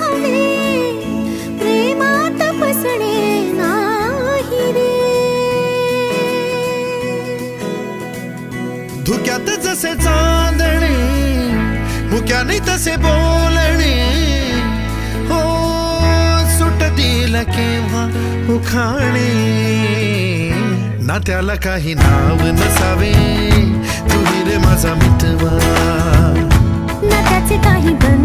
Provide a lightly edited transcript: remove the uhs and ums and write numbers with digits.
हवे प्रेमात फसणे नाही रे. धुक्यात जसे चांदणे मुक्याने तसे बोलणे हो सुटतील केव्हा उखाणे ना त्याला काही नाव नसावे तू रे माझा मितवा ना त्याचे काही बंध